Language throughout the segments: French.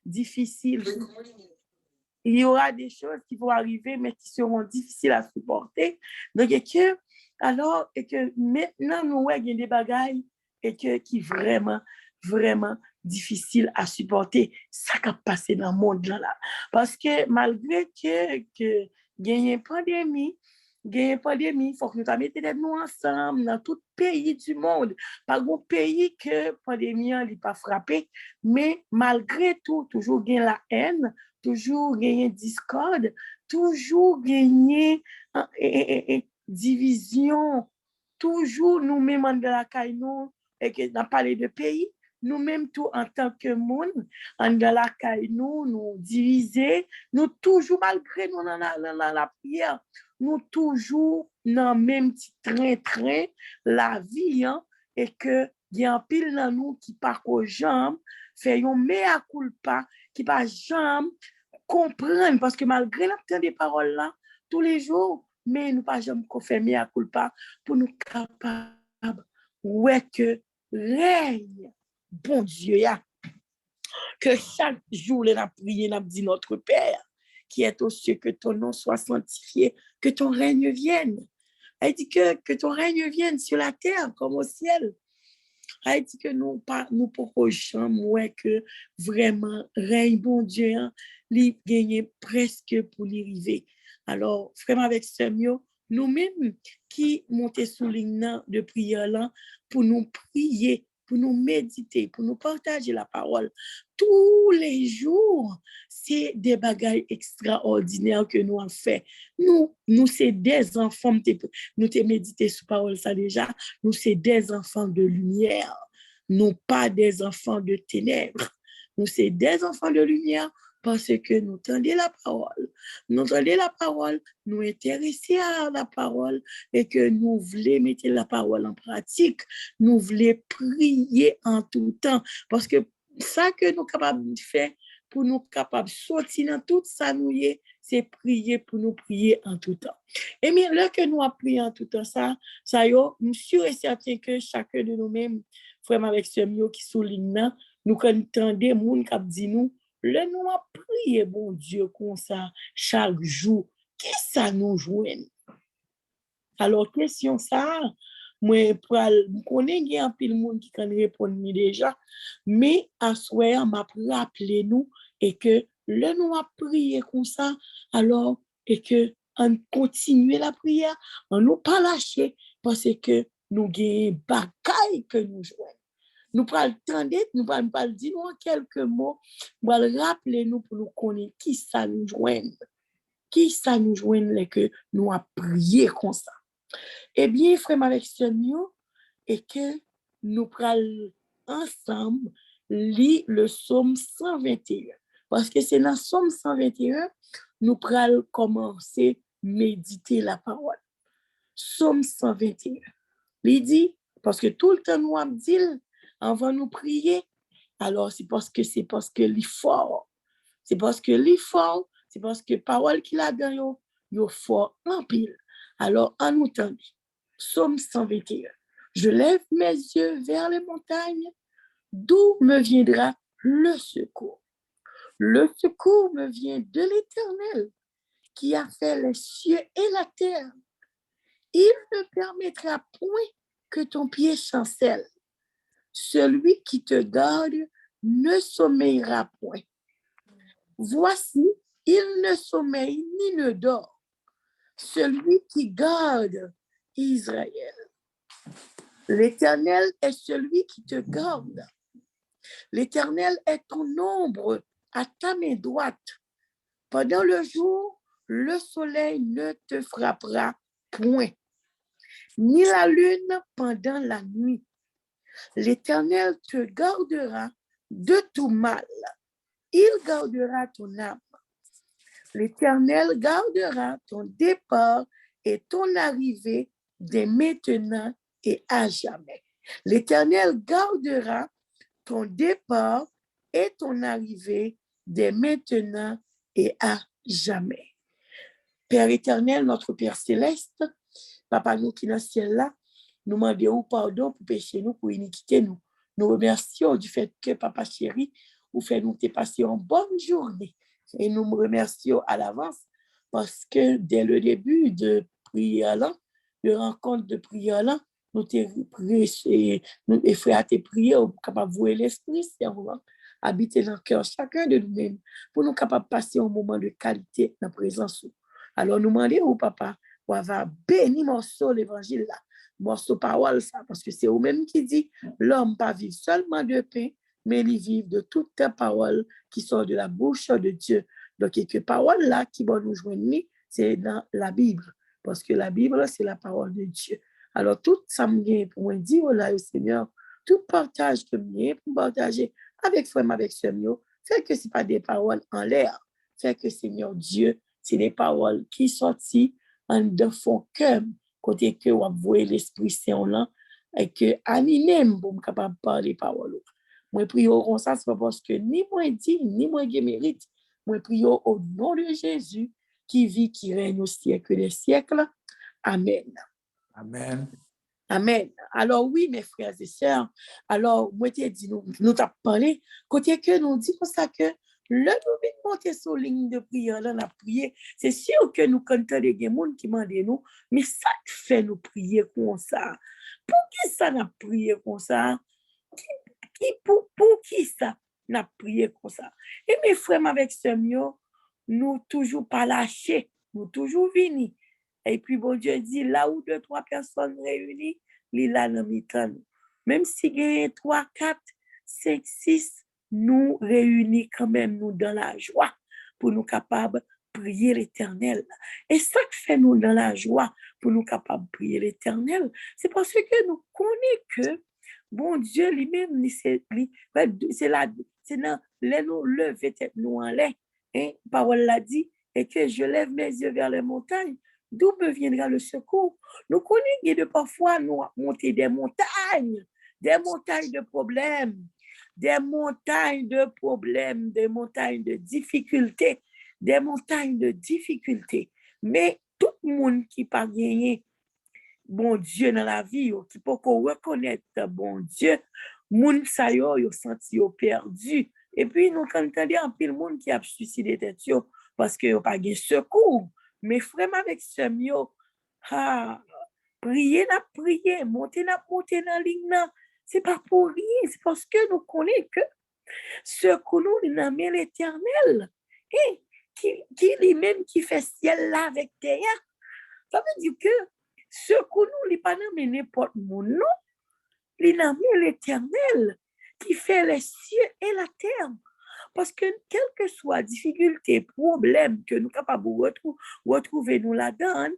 difficiles. Il y aura des choses qui vont arriver, mais qui seront difficiles à supporter. Donc, alors, maintenant, nous, il y a des bagailles qui vraiment, vraiment difficiles à supporter. Ça qui a passé dans le monde là. Parce que malgré que il y a une pandémie, il faut que nous mettions nous ensemble dans tout pays du monde. Pas un pays que la pandémie n'a pas frappé, mais malgré tout, toujours il y a la haine, toujours gagner discorde, toujours gagner division, toujours nous-mêmes de la caille nous, et que nous parlé de pays, nous-mêmes tout en tant que monde, en de la caille nous diviser, nous toujours, malgré nous dans la prière, nous toujours dans le même petit train, la vie, hein, et que il y a un pile dans nous qui part aux jambes, fait un mea culpa, qui pas jamais comprendre, parce que malgré l'obtention des paroles là, tous les jours, mais nous pas jamais confirmer à culpa pour nous capables, ouais, que règne, bon Dieu, ya, que chaque jour, nous prions, nous dit notre Père, qui est aux cieux, que ton nom soit sanctifié, que ton règne vienne. Elle dit que ton règne vienne sur la terre comme au ciel. Elle dit que nous proposons, ouais, que vraiment, règne, bon Dieu, hein, lui gagner presque pour l'y arriver. Alors, vraiment, avec ce mieux, nous-mêmes qui montons sous ligne de prière là, pour nous prier, pour nous méditer, pour nous partager la parole tous les jours, c'est des bagailles extraordinaires que nous avons fait. Nous c'est des enfants, nous t'es médité sur parole ça déjà, nous c'est des enfants de lumière, nous pas des enfants de ténèbres. Nous c'est des enfants de lumière parce que nous tendons la parole. Nous tendons la parole, nous intéressons à la parole et que nous voulons mettre la parole en pratique. Nous voulons prier en tout temps parce que ça que nous sommes capables de faire pour nous capables de sortir dans tout ça, c'est prier pour nous prier en tout temps. Et bien, là que nous avons prié en tout temps, ça y est, nous sommes sûrs et certains que chacun de nous-mêmes, vraiment avec ce mieux qui souligne, nous entendons des gens qui disent nous, là nous avons prié, bon Dieu, comme ça, chaque jour, qui ça nous joue? Alors, question ça, moi, je connais qu'il y a un peu de monde qui can répondre déjà, mais à soir, m'a rappelé nous et que le nous a prié comme ça, alors, et que on continue la prière, on nous pas lâcher parce que nous gagnons bagaille que nous jouons. Nous prenons le temps d'être, nous prenons pas le dire en quelques mots, nous allons rappeler nous pour nous connaître qui ça nous joint, que nous a prié comme ça. Eh bien, frère avec ce mieux, et que nous prenons ensemble lire le psaume 121. Parce que c'est dans le psaume 121, nous prenons commencer à méditer la parole. Psaume 121. Il dit, parce que tout le temps nous avons dit, avant nous prier, alors c'est parce que l'effort, c'est parce que l'effort, c'est parce que parole qu'il a dans yo fort en pile. Alors, en nous tendant, Psaume 121. Je lève mes yeux vers les montagnes, d'où me viendra le secours. Le secours me vient de l'Éternel, qui a fait les cieux et la terre. Il ne permettra point que ton pied chancelle. Celui qui te garde ne sommeillera point. Voici, il ne sommeille ni ne dort. Celui qui garde Israël. L'Éternel est celui qui te garde. L'Éternel est ton ombre à ta main droite. Pendant le jour, le soleil ne te frappera point, ni la lune pendant la nuit. L'Éternel te gardera de tout mal. Il gardera ton âme. L'Éternel gardera ton départ et ton arrivée dès maintenant et à jamais. L'Éternel gardera ton départ et ton arrivée dès maintenant et à jamais. Père éternel, notre Père céleste, Papa nous qui dans le ciel là, nous demandons pardon pour pécher nous, pour iniquité nous. Nous remercions du fait que, Papa chéri, pour faire nous te passer une bonne journée. Et nous me remercions à l'avance parce que dès le début de prière là, de rencontre de prière là, nous te prié, nous et frères te prié, capable de voir l'Esprit Saint habiter dans le cœur chacun de nous-mêmes pour nous capables de passer un moment de qualité dans la présence. Alors nous demandons au papa, on va bénir morceau l'évangile là, morceau parole ça, parce que c'est vous-même qui dit, l'homme pas vivre seulement de pain, mais il vit de toute parole qui sort de la bouche de Dieu. Donc, quelques paroles là qui vont nous joindre, c'est dans la Bible, parce que la Bible, c'est la parole de Dieu. Alors, tout ça me vient pour me dire, oh là, au Seigneur, tout partage que me pour partager avec frère, avec sœur, fait que ce n'est pas des paroles en l'air, fait que Seigneur Dieu, c'est des paroles qui sortent en de fond cœur, côté que vous voyez l'Esprit Saint là, et que animé pour me capable de parler paroles. Moi, prie comme ça, c'est pas parce que ni moi dit, ni moi qui mérite. Moi, prie au nom de Jésus, qui vit, qui règne au siècle des siècles. Amen. Amen. Amen. Alors oui, mes frères et sœurs, alors moi t'ai dit, nous t'as parlé, côté que nous dit comme ça que le nous monter sur ligne de prière, là, on a prié, c'est sûr que nous cantons des gens qui demandent nous, mais ça fait nous prier comme ça. Pour qui ça n'a prié comme ça? Pour qui ça n'a prié comme ça? Et mes frères avec ce mio, nous toujours pas lâché, nous toujours venus. Et puis, bon Dieu dit, là où 2, 3 personnes réunies, il là dans mi-temps. Même si il y a 3, 4, 5, 6, nous réunis quand même, nous dans la joie, pour nous capables de prier l'Éternel. Et ça que fait nous dans la joie, pour nous capables de prier l'Éternel, c'est parce que nous connaissons que, bon Dieu lui-même, c'est là, c'est dans les nous lever tête nous en l'air. Hein? Parole l'a dit, et que je lève mes yeux vers les montagnes. D'où me viendra le secours? Nous connaissons de parfois nous monter des montagnes de problèmes, des montagnes de problèmes, des montagnes de difficultés, des montagnes de difficultés. Mais tout le monde qui pas gagné bon Dieu dans la vie, qui peut reconnaître bon Dieu, moun sa yo senti yo perdu. Et puis nous quand entendons un pile monde qui a suicidé tête parce que yo pas de secours. Mais frère avec ce mio, prier n'a prier, monter dans ligne c'est pas pour rien, c'est parce que nous connaissons que secours nous dans l'Éternel et qui lui-même qui fait ciel là avec terre. Ça veut dire que secours nous n'est pas dans n'importe monde non, il dans l'Éternel qui fait les cieux et la terre. Parce que quelle que soit difficulté, problème que nous sommes capables de retrouver nous là-dedans,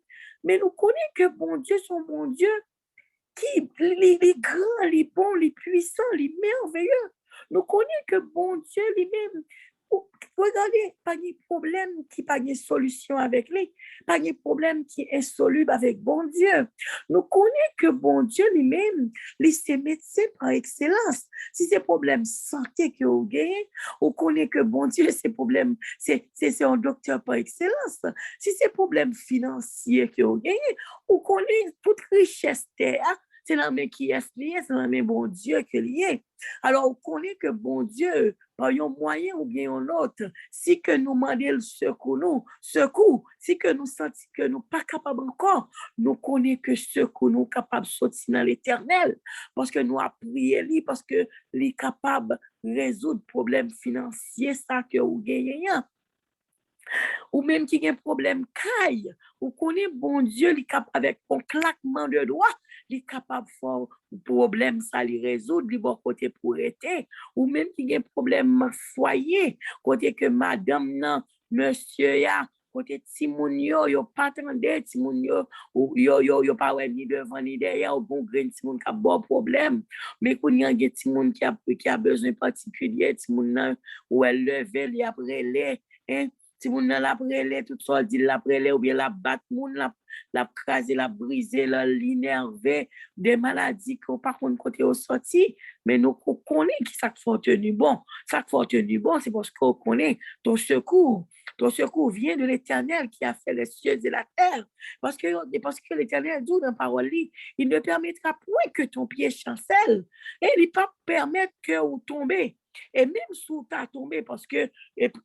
mais nous connaissons que bon Dieu, son bon Dieu, qui est grand, il est bon, il est puissant, il est merveilleux. Nous connaissons que bon Dieu lui-même, regardez, pas de problème qui pas de solution avec lui, pas de problème qui est insoluble avec bon Dieu. Nous connaissons que bon Dieu lui-même, c'est médecin par excellence. Si c'est problème santé que vous gagnez, on connaît que bon Dieu, c'est problème, c'est un docteur par excellence. Si c'est problème financier que vous gagnez, on connaît toute richesse terre. C'est la main qui est liée, c'est la main bon Dieu qui est liée. Alors, on connaît que bon Dieu, par un moyen ou bien un autre, si que nous demandons le secours, si que nous sentons que nous pas capables encore, nous connaissons que secours nous capables de sortir dans l'éternel, parce que nous avons prié lui, parce que lui est capable de résoudre problème financier, ça que vous gagnez. Ou même qui a un problème caille, ou connaît bon Dieu, il est capable avec un claquement de doigts, il est capable de faire un problème, ça lui résoudre, du bon côté pour être, ou même qui a un problème foyer, côté que madame, non, monsieur, ya, côté Timoun yo pas attendé, Timoun yo pas ni devant ni derrière, ou bon grain Timoun qui a bon problème, mais qu'on y a des Timoun qui a besoin particulier, Timoun ou elle levé, il après les, hein, si moun nan la prele, tout ça dit la prele, ou bien la bat moun, la crase, la brise, la l'énerver, des maladies qu'on par contre côté au sorti, mais nous connaissons qui ça faut tenu bon. Ça faut tenu bon, c'est parce qu'on connaît ton secours. Ton secours vient de l'Éternel qui a fait les cieux et la terre. Parce que l'Éternel dit dans la parole, il ne permettra point que ton pied chancelle. Et il ne va pas permettre que vous tombez. Et même si tu as tombé, parce que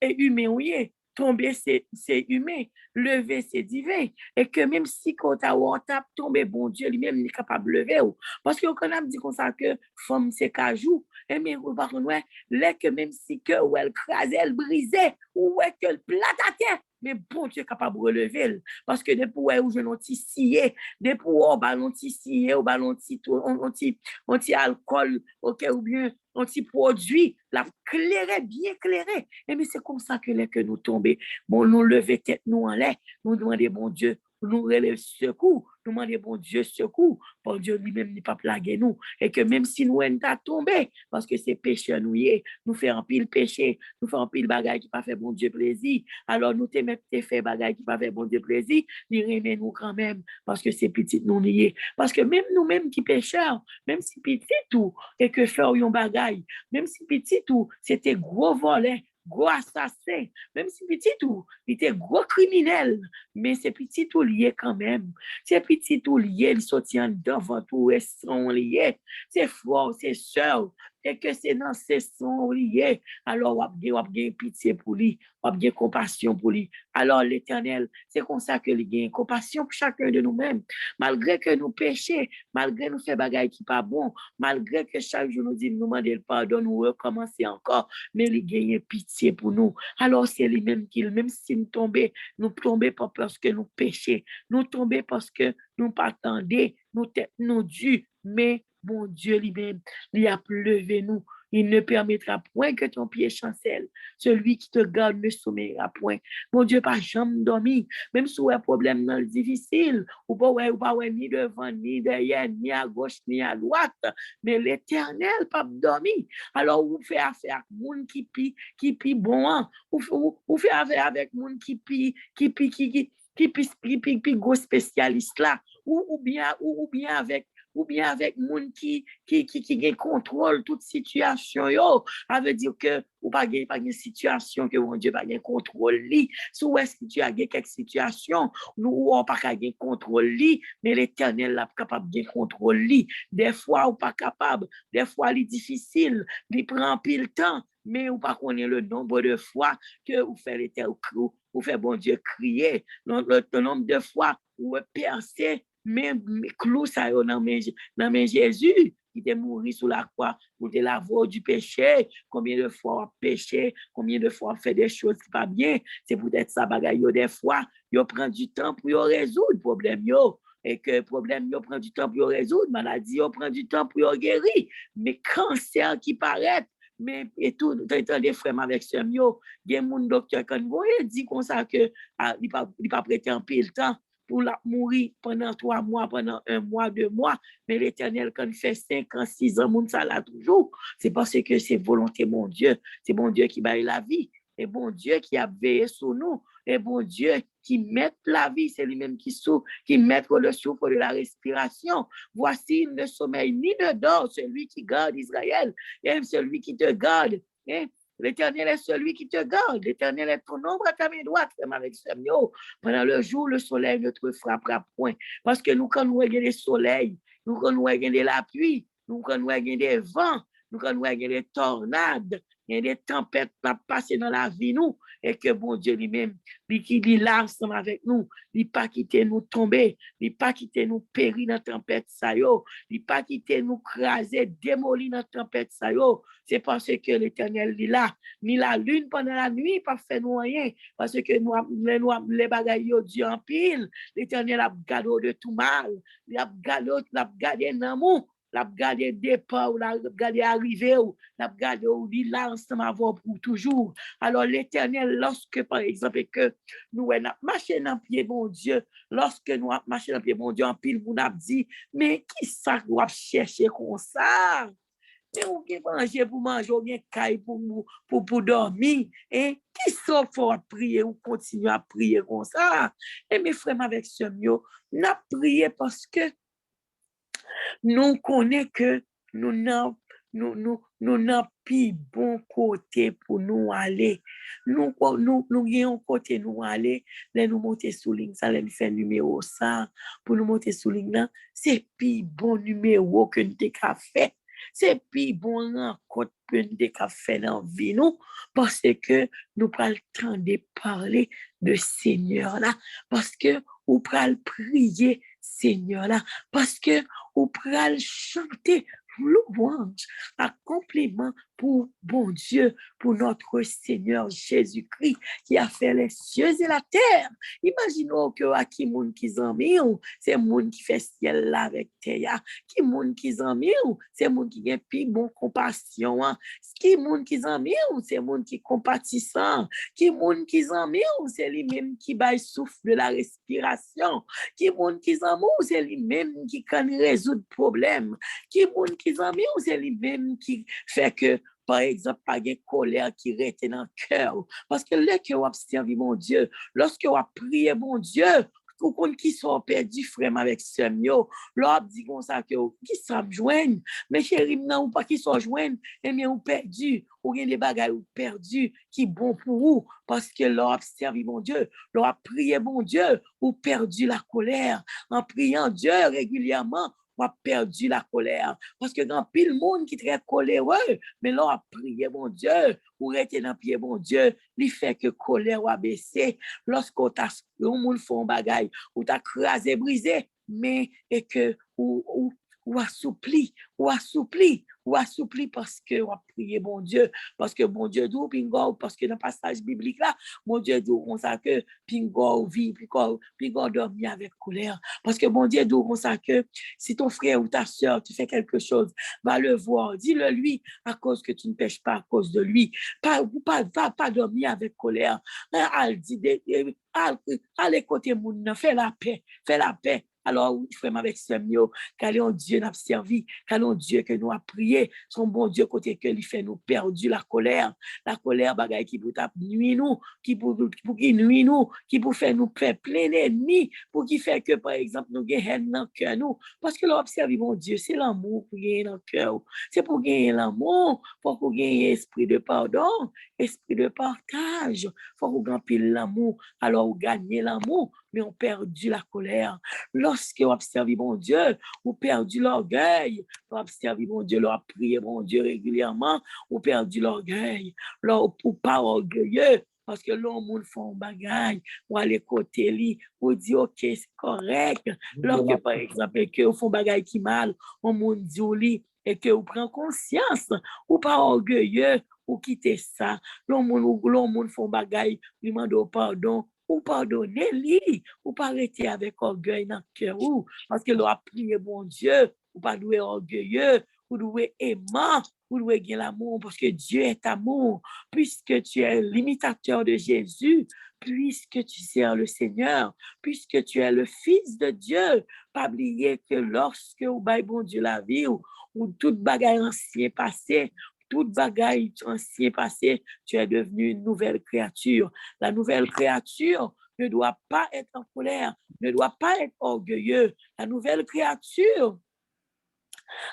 humain, oui, tomber, c'est humain, lever, c'est divin. Et que même si quand tu as tombé, bon Dieu, lui-même, il est capable de lever. Parce que quand on dit comme ça que femme, c'est cajou, et mais par contre, ouais, là que même si que, ou elle crasait, elle brisait, ou ouais, que le plat à terre, mais bon Dieu est capable de relever. Parce que depuis où je n'ai scié, depuis où on ballon scié, on ballon anti-alcool, ok, ou bien anti-produit, la clairé, bien clairé. Et mais c'est comme ça que nous tombons. Bon, nous lever tête nous en l'air, nous demander, bon Dieu, nous relève secours, nous demander, bon Dieu, secours. Bon Dieu lui-même n'est pas plagué nous. Et que même si nous sommes tombés, parce que c'est péché nous y est, nous faisons un pile péché, nous faisons un pile bagaille qui pas fait bon Dieu plaisir. Alors nous te mettons fait bagaille qui pas fait bon Dieu plaisir, nous remet nous quand même, parce que c'est petit nous y est. Parce que même nous-mêmes qui pécheurs, même si petit tout, et que faire un bagaille, même si petit tout, c'était gros volet, gros assassin, même si petit tout, il était gros criminel, mais c'est petit tout lié quand même. C'est petit tout lié, il soutient devant tout et sont liés. C'est frère, c'est soeur, et que c'est dans ces sont liés. Alors, on a pitié pour lui, on a compassion pour lui. Alors, l'Éternel, c'est comme ça que il a compassion pour chacun de nous-mêmes. Malgré que nous péchons, malgré nous faisons des bagailles qui pas bon, malgré que chaque jour nous dit, nous demandons le pardon, nous recommencer encore, mais il gagne pitié pour nous. Alors, c'est lui-même qui, même si nous tombons pas parce que nous péchons, nous tombons parce que nous pas attendons, nous têtes nous dû, mais bon Dieu lui-même, il a levé nous. Il ne permettra point que ton pied chancelle. Celui qui te garde ne sommeillera point. Mon Dieu, pas jamais dormi. Même si un problème dans le difficile, ou pas ni devant, ni derrière, ni à gauche, ni à droite. Mais l'Éternel, pas dormi. Alors, vous faites affaire avec monde qui pi bon, hein? Ou fait affaire avec monde qui gros spécialiste là. Ou bien avec moun qui gen contrôle toute situation yo. Ça veut dire que ou pas gen situation que mon Dieu pas gen contrôle li. Sou est-ce que tu as gen quelque situation nous ou pas gen contrôle li, mais l'Éternel là capable gen contrôle li. Des fois ou pas capable, des fois li difficile, li prend pile temps, mais ou pas connaît le nombre de fois que vous faites l'Éternel ou fait bon Dieu crier, le nombre de fois ou percer même clou ça dans mes Jésus qui est mort sous la croix pour te laver du péché. Combien de fois on péché, combien de fois on fait des choses qui pas bien. C'est peut-être ça bagaille des fois, yo prend du temps pour résoudre problème yo. Et que problème yo prend du temps pour résoudre, maladie yo prend du temps pour guérir. Mais cancer qui paraît mais et tout des frères avec ce mio, il y a mon docteur quand il dit comme ça que il pas prêter un pile temps pour la mourir pendant 3 mois, pendant 1 mois, 2 mois. Mais l'Éternel, quand il fait 5 ans, 6 ans, moun ça là toujours. C'est parce que c'est volonté mon Dieu. C'est mon Dieu qui baille la vie. Et bon Dieu qui a veillé sur nous. Et bon Dieu qui met la vie, c'est lui-même qui met le souffle de la respiration. Voici, il ne sommeille ni ne dort, celui qui garde Israël, et celui qui te garde. Hein? L'Éternel est celui qui te garde. L'Éternel est ton ombre à ta main droite, même avec ce mio. Pendant le jour, le soleil ne te frappera point. Parce que nous, quand nous regardons le soleil, nous, quand nous regardons la pluie, nous, quand nous regardons les vents, nous, quand nous regardons les tornades, il y a des tempêtes qui passent dans la vie, nous, et que bon Dieu lui-même, lui qui est là ensemble avec nous, il pas quitter nous tomber, il pas quitter nous périr dans la tempête, ça yo, il pas quitter nous craser, démolir dans la tempête, ça yo. C'est parce que l'Éternel est là, ni la lune pendant la nuit, pas fait nous rien, parce que les bagailles yo Dieu en pile, l'Éternel a gardé de tout mal, il a gardé l'amour, l'a gardé départ, l'a gardé arriver, l'a gardé où il là ensemble avoir pour toujours. Alors l'Éternel, lorsque par exemple que nous marché dans pied bon Dieu, lorsque nous marché dans pied bon Dieu, en pile vous n'a dit, mais qui ça doit chercher comme ça? Mais ou qui manger, ou bien caille pour dormir, et qui ça faut prier ou continuer à prier comme ça? Et mes frères avec ce mieux, n'a prié parce que nous connaissons que nous n'avons plus bon côté pour nous aller. Nous avons côté nous aller, là nous monter sous ligne, ça nous fait numéro ça, pour nous monter sous ligne là, c'est plus bon numéro que nous avons fait. c'est puis bon rencontre de café dans vie nous, parce que nous prenons le temps de parler de Seigneur là, parce que ou pral prier Seigneur là, parce que ou pral chanter louange, accomplissement pour bon Dieu, pour notre Seigneur Jésus-Christ qui a fait les cieux et la terre. Imaginons que à qui moun qui zami ou, c'est moun qui fait ciel là avec terre. Qui moun qui zami ou, c'est moun qui a plus bon compassion. Qui moun qui zami ou, c'est moun qui compatissant. Qui moun qui zami ou, c'est lui-même qui baille souffle de la respiration. Qui moun qui zami ou, c'est lui-même qui can résoudre problème. Qui moun qui zami ou, c'est lui-même qui fait que par exemple, pas de colère qui reste dans le cœur. Parce que là que vous servi mon Dieu, lorsque vous priez mon Dieu, ou qu'on qui sont perdus frère avec ce mio, l'on dit comme ça que qui sont joindre, mais chérie non ou pas qui sont joindre, et bien ou perdu, ou bien des bagages ou perdus qui bon pour vous parce que l'on servi mon Dieu, l'on a prié mon Dieu, ou perdu la colère en priant Dieu régulièrement. On a perdu la colère. Parce que dans pile monde qui est très coléreux, mais là, on a prié mon Dieu, ou rester dans pied mon Dieu, il fait que colère a baissé. Lorsqu'on t'a monde font bagaille, ou t'a crasé, brisé, mais et que ou assoupli, ou assoupli parce que on a prié mon Dieu, parce que mon Dieu dit pingo, parce que dans le passage biblique là, mon Dieu dit comme ça que pingo vit, pingo dormi avec colère, parce que mon Dieu dit comme ça que si ton frère ou ta soeur tu fais quelque chose, va le voir, dis-le lui à cause que tu ne pêches pas à cause de lui, va pas dormir avec colère, allez côté moun, fais la paix. Alors, frère, avec ce mio, car un Dieu n'a servi, car un Dieu que nous a prié, son bon Dieu côté que lui fait nous perdu la colère, bagaille qui pour nuit nous, qui pour nuit nous, qui pour faire nous faire plein d'ennemis, pour qui fait que, par exemple, nous gagnons dans le cœur nous, parce que l'observer mon Dieu, c'est l'amour pour gagner dans le cœur, c'est pour gagner l'amour, pour gagner esprit de pardon, esprit de partage, faut qu'on gagne l'amour, alors on gagne l'amour, mais on perdu la colère. Lorsque on observe mon Dieu, ou perdu l'orgueil, on observe mon Dieu, on prié mon Dieu régulièrement, ou perdu l'orgueil, ou pas orgueilleux, parce que l'homme monde font bagaille, ou aller côté lui, ou dit ok, c'est correct. Lorsque par exemple, que vous font bagaille qui mal, on monde dit lui, et que vous prenez conscience, ou pas orgueilleux, ou quitter ça. L'homme monde font bagaille, lui demande pardon, ou pardonner-lui, ou pas arrêter avec orgueil dans le cœur, parce que l'on a prié bon Dieu, ou pas doué orgueilleux, ou doué aimant, ou doué gagner l'amour, parce que Dieu est amour, puisque tu es l'imitateur de Jésus, puisque tu sers le Seigneur, puisque tu es le Fils de Dieu, pas oublier que lorsque ou bail bon Dieu la vie, ou toute bagaille ancien passé, toute bagaille ancien passé, tu es devenu une nouvelle créature. La nouvelle créature ne doit pas être en colère, ne doit pas être orgueilleux. La nouvelle créature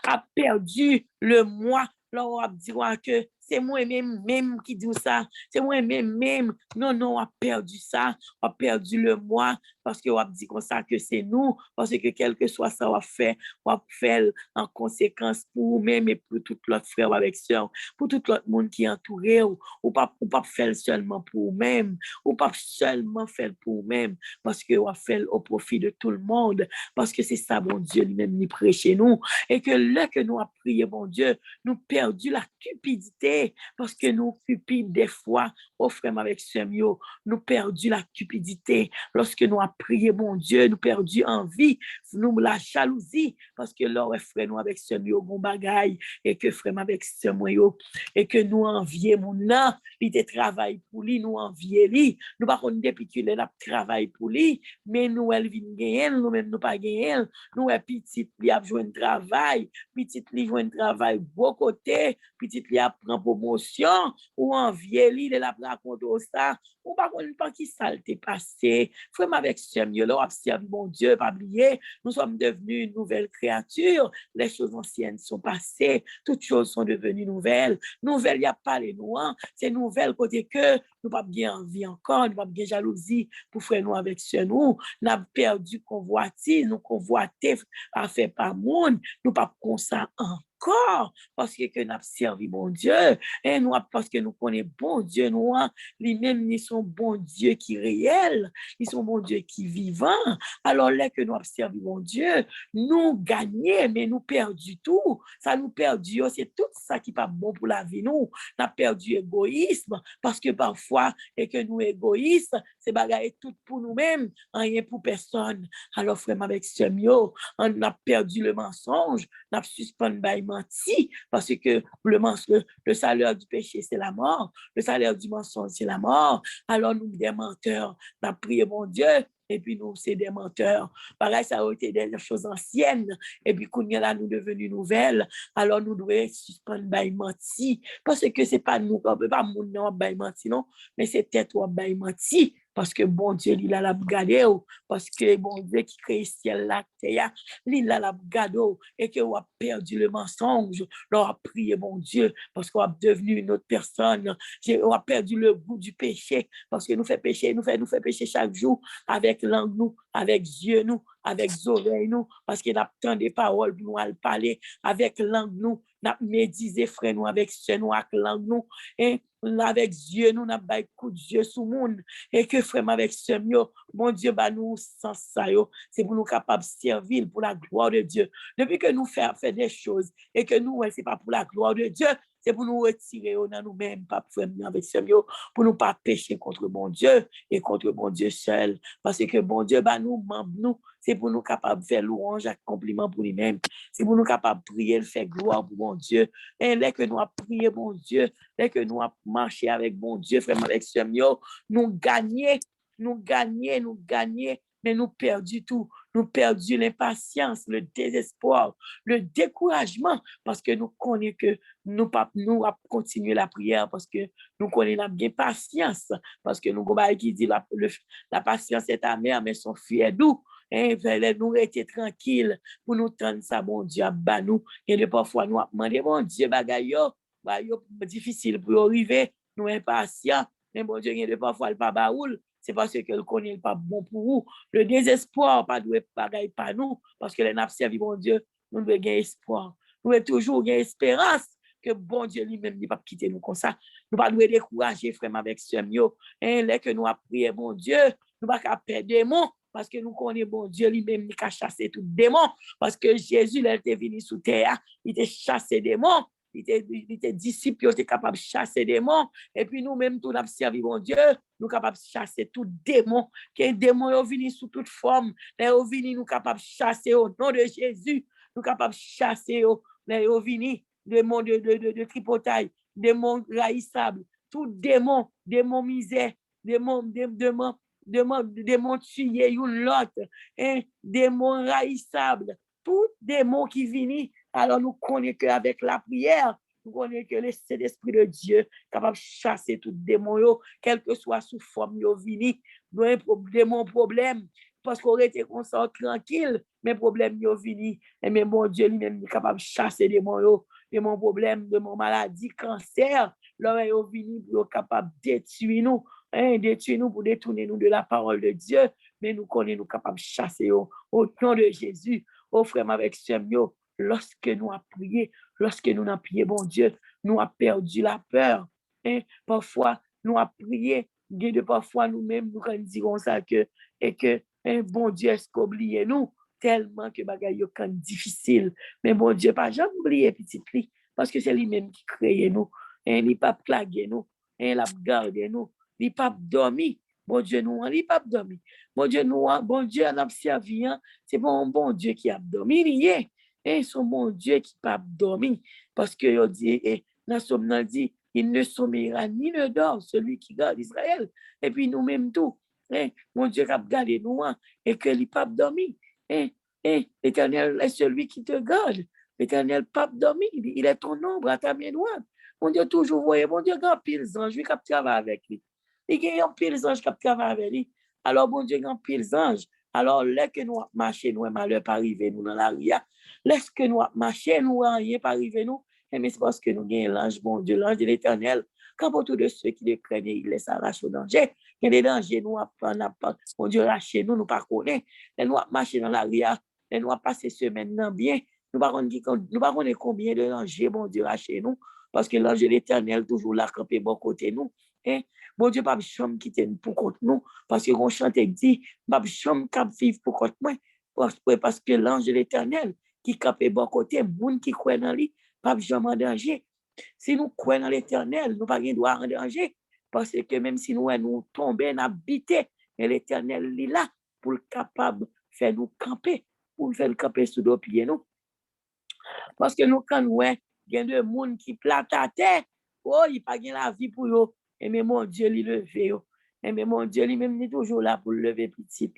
a perdu le moi. Là, on va dire que c'est moi-même qui dis ça. C'est moi-même. Non, on a perdu ça. On a perdu le moi parce qu'on a dit comme ça que c'est nous. Parce que quel que soit ça, on va faire en conséquence pour nous-mêmes et pour tout l'autre frère avec soeur, pour tout l'autre monde qui est entouré. Ou pas faire seulement pour nous-mêmes. Ou pas seulement faire pour nous-mêmes. Parce qu'on va faire au profit de tout le monde. Parce que c'est ça, mon Dieu, lui-même, il prêche chez nous. Et que là que nous avons prié, mon Dieu, nous perdu la cupidité parce que nous cupides des fois, au frère avec ce mio, nous perdu la cupidité. Lorsque nous avons prié, mon Dieu, nous perdu envie, nous la jalousie parce que là, frère, nous avec ce mio, bon bagaille, et que frère avec ce mio, et que nous envions mon nom, il te travaille pour lui, nous envions lui, nous par contre, depuis qu'il a travail pour lui, mais nous, elle vient gagner, nous-mêmes, nous pas gagner, nous, petit, il a besoin de travail, petit, il a un travail beau côté, petit, il a pris promotion, ou envier lui, de la raconter ça, ou pas qu'on pas qui ça t'est passé, frère avec ce mieux là, observe mon Dieu, pas oublier, nous sommes devenus une nouvelle créature, les choses anciennes sont passées, toutes choses sont devenues nouvelles, il n'y a pas les noirs, c'est nouvelle côté que nous pas bien envie encore, nous pas bien jalousie pour frère nous avec sœur nous, n'a perdu convoitise, nous convoiter à faire pas monde, nous pas comme ça encore parce que nous avons servi bon Dieu et nous parce que nous connaissons bon Dieu nous lui-même ils sont bon Dieu qui est réel, ils sont bon Dieu qui est vivant. Alors là que nous avons servi bon Dieu, nous gagnons mais nous perdu tout. Ça nous perdu, c'est tout ça qui n'est pas bon pour la vie nous. Nous avons perdu égoïsme parce que parfois et que nous égoïstes, c'est bagaille tout pour nous-mêmes, rien pour personne. Alors frère avec ce mio, on a perdu le mensonge, on a suspendu menti parce que le salaire du péché, c'est la mort. Le salaire du mensonge, c'est la mort. Alors, nous, des menteurs, on a prié mon Dieu, et puis nous, c'est des menteurs. Pareil, ça a été des choses anciennes, et puis quand là, nous devenus nouvelles, alors nous devons suspendre menti, parce que c'est pas nous, pas mon nom, menti, non, mais c'est peut-être menti. Parce que bon Dieu, il a la gade, parce que bon Dieu qui crée ciel la terre, il a la gade, et que on a perdu le mensonge, on a prié mon Dieu, parce qu'on a devenu une autre personne, on a perdu le goût du péché, parce que nous fait pécher, nous fait pécher chaque jour, avec langue nous, avec yeux nous, avec oreilles nous, parce qu'il a tant de paroles pour nous à parler, avec langue nous, n'a médisé frère nous, avec ce nous, avec langue nous, et avec Dieu, nous n'a pas coup de Dieu sous monde, et que frère avec ce mieux, mon Dieu, bah nous, sans ça, c'est pour nous capables de servir pour la gloire de Dieu. Depuis que nous faisons des choses, et que nous, c'est pas pour la gloire de Dieu, c'est pour nous retirer dans nous-mêmes, pas frère avec ce mieux, pour nous pas pécher contre bon Dieu, et contre bon Dieu seul, parce que bon Dieu, bah nous, membres, nous, c'est pour nous capables de faire louange et compliment pour lui-même, c'est pour nous capables de prier, de faire gloire pour bon Dieu, et dès que nous avons prié bon Dieu, dès que nous avons marché avec bon Dieu, frère, avec ce mieux, nous gagnons, mais nous perdons tout. Nous perdons l'impatience, le désespoir, le découragement, parce que nous connaissons que nous avons continué la prière, parce que nous connaissons bien patience, parce que nous avons qui dit la patience est amère, mais son fruit est doux. Hein, nous rester tranquilles pour nous tendre ça, bon Dieu, à nous. Et de parfois, nous avons demandé, bon Dieu, bagaille, difficile pour arriver, nous impatients, mais bon Dieu, de parfois, le pas baoul, c'est parce que le connaît pas bon pour vous. Le désespoir, pas de bagaille pas nous, parce que les nappes servi, bon Dieu, nous devons gagner espoir. Nous devons toujours gagner espérance que bon Dieu lui-même n'est pas quitter nous comme ça. Nous pas devons décourager, frère, avec ce mieux. Et là que nous avons prié, bon Dieu, nous pas qu'à perdre des mots, parce que nous connaissons bon Dieu lui-même qui a chassé tout démon, parce que Jésus, il était venu sous terre, il était chassé des démons, il était disciple, il était capable de chasser des démons, et puis nous-mêmes, tout nous avons servi bon Dieu, nous capables de chasser tout démon, que démon est venu sous toute forme, les est venu nous capables de chasser au nom de Jésus, nous capables de chasser les est venu démon de tripotaille, démon raïssable, tout démon misère, démon tuer une l'autre, hein, démon raïssable, tout démon qui vient. Alors nous connaissons qu'avec la prière, nous connaissons que le Saint-Esprit de Dieu est capable de chasser tout démon, quelle que soit sous forme, yo vini, nous avons un problème, parce qu'on était tranquille, mais problème yo vini, et mais mon Dieu lui-même est capable de chasser démon problème, de mon maladie, cancer, là yo vini pour capable de détruire nous, détruire nous pour détourner nous de la parole de Dieu, mais nous connaissons nous capables de chasser au nom de Jésus, au frère avec ce mieux, lorsque nous avons prié, lorsque nous avons prié, bon Dieu, nous avons perdu la peur. Hein? Parfois, nous avons prié, parfois nous-mêmes, nous disons ça et que, hein, bon Dieu, est-ce qu'oubliez nous, tellement que bagaille est difficile. Mais bon Dieu, pas jamais oublier petit li, parce que c'est lui-même qui crée nous. Hein? Il n'a pas plagué nous, hein? Il a gardé nous, il n'a pas dormi. Bon Dieu, nous, il n'a pas dormi. Bon Dieu, nous, bon Dieu, on a servi, hein? C'est bon Dieu qui a dormi, il y est. Et son bon Dieu qui n'a pas dormi. Parce que il dit, et dans Somme, dit, il ne sommeillera ni ne dort celui qui garde Israël. Et puis nous-mêmes tout. Et mon Dieu qui a gardé nous et que il n'a pas dormi. Et l'Éternel est celui qui te garde. L'Éternel n'a pas dormi. Il est ton ombre à ta main droite. Mon Dieu toujours voyez. Mon Dieu grand pile anges qui travaille avec lui. Il y a un pile anges qui travaille avec lui. Alors mon Dieu grand pile anges. Alors là que nous marchons, nous malheur pas arriver nous dans la ria. Lorsque nous marchons, nous rien pas arriver nous. Mais c'est parce que nous gagnons l'ange, bon Dieu, l'ange de l'Éternel. campe autour de ceux qui les craignent et ils les arrachent au danger. Il y a des dangers, nous, mon Dieu, raché, nous pas connaît. Nous marcher dans la ria, nous passer semaine dans bien. Nous pas connaît combien de dangers, mon Dieu, raché nous. Parce que l'ange de l'Éternel toujours là, campé bon côté nous. Hein? Mon Dieu, pas chambre qui t'aime pour contre nous. Parce que on chante et dit, pas chambre qui vivre pour contre moi. Parce que l'ange de l'Éternel qui campé bon côté, moun qui croit dans lui, pas jamais en danger. Si nous croyons dans l'Éternel, nous pas droit en danger. Parce que même si nous tombons, nous habitons, l'Éternel est là pour le capable de faire nous camper, pour faire camper sous nos pieds. Nous. Parce que nous, quand nous, il y a des gens qui plantent à terre, oh, il n'y a pas de la vie pour eux. Et mais mon Dieu, il levé. Et mais mon Dieu, lui-même, il est toujours là pour le lever petit.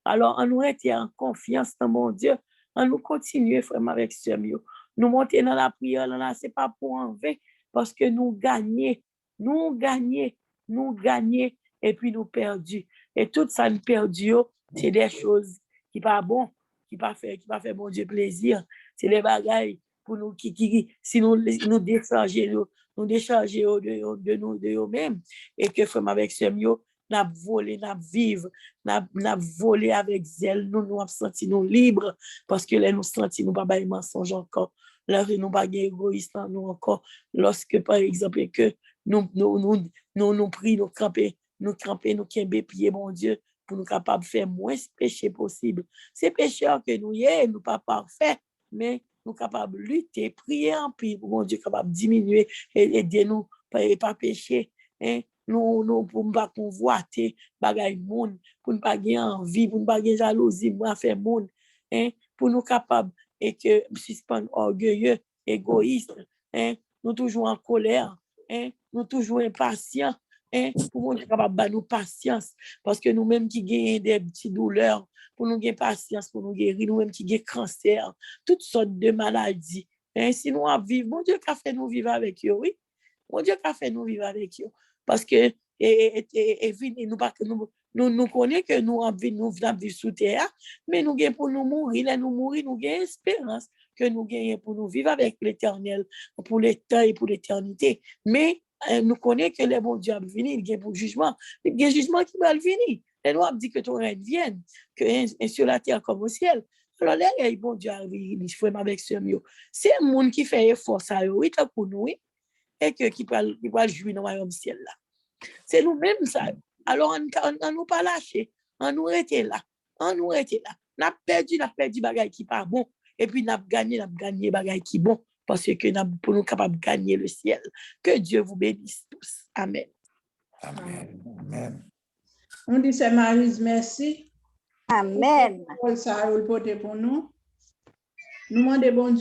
Alors, on nous était en confiance dans mon Dieu. On nous continue, frère, avec ce mieux. Nous monter dans la prière, là, ce n'est pas pour enlever, parce que nous gagnons, et puis nous perdus. Et tout ça, nous perdus, c'est des choses qui pas bon, qui pas fait mon Dieu plaisir. C'est les bagailles pour nous si nous décharger, nous décharger de nous-mêmes, et que frère, avec ce mieux, n'a volé, n'a vivre, n'a volé avec zèle, nous senti nous libres, parce que là, nous senti nous pas de mensonge encore. Là, nous pas égoïstes nous encore. Lorsque, par exemple, que nous prions, nous camper, nous camper pied, mon Dieu, pour nous capables de faire moins de péché possible. C'est pécheurs que nous y est, nous pas parfaits, mais nous capables de lutter, prier en paix, pour mon Dieu capable de diminuer et aider nous pas pécher. Hein? Nous, pour ne pas convoiter, bagay moun, pour ne pas gagner envie, pour ne pas gagner jalousie, pour faire moun, hein? Pour nous capables et que suspendre orgueilleux, égoïste, hein? Nous toujours en colère, hein? Nous toujours impatients, hein? Pour nous capables de nous patience, parce que nous-mêmes qui gagnons des petites douleurs, pour nous gagner patience, pour nous guérir, nous-mêmes qui gagnons cancer, toutes sortes de maladies, hein? Si nous en vivons, mon Dieu qu'a fait nous vivre avec eux, oui? Mon Dieu qu'a fait nous vivre avec eux. Parce que nous connaissons que nous venons vivre sous terre, mais nous gagnons pour nous mourir. Là, nous mourir, nous gagnons espérance que nous gagnons pour nous vivre avec l'Éternel pour l'éternité et pour l'éternité. Mais nous connaissons que le bon Dieu va venir, il gagne pour le jugement. Il y a un jugement qui va venir. Et nous avons dit que ton règne vienne, que sur la terre comme au ciel. Alors là, il y a un bon Dieu il faut avec ce mieux. C'est un monde qui fait effort, ça, oui, pour nous, oui. Et qui va jouer dans le royaume ciel là. C'est nous-mêmes ça. Alors, on nous pas lâché. On nous était là. On a perdu bagaille qui pas bon. Et puis, on a gagné bagaille qui bon. Parce que pour nous capables de gagner le ciel. Que Dieu vous bénisse tous. Amen. Amen. Amen. On dit, c'est Maryse, merci. Amen. Ça a pour nous. Nous demandons bon Dieu.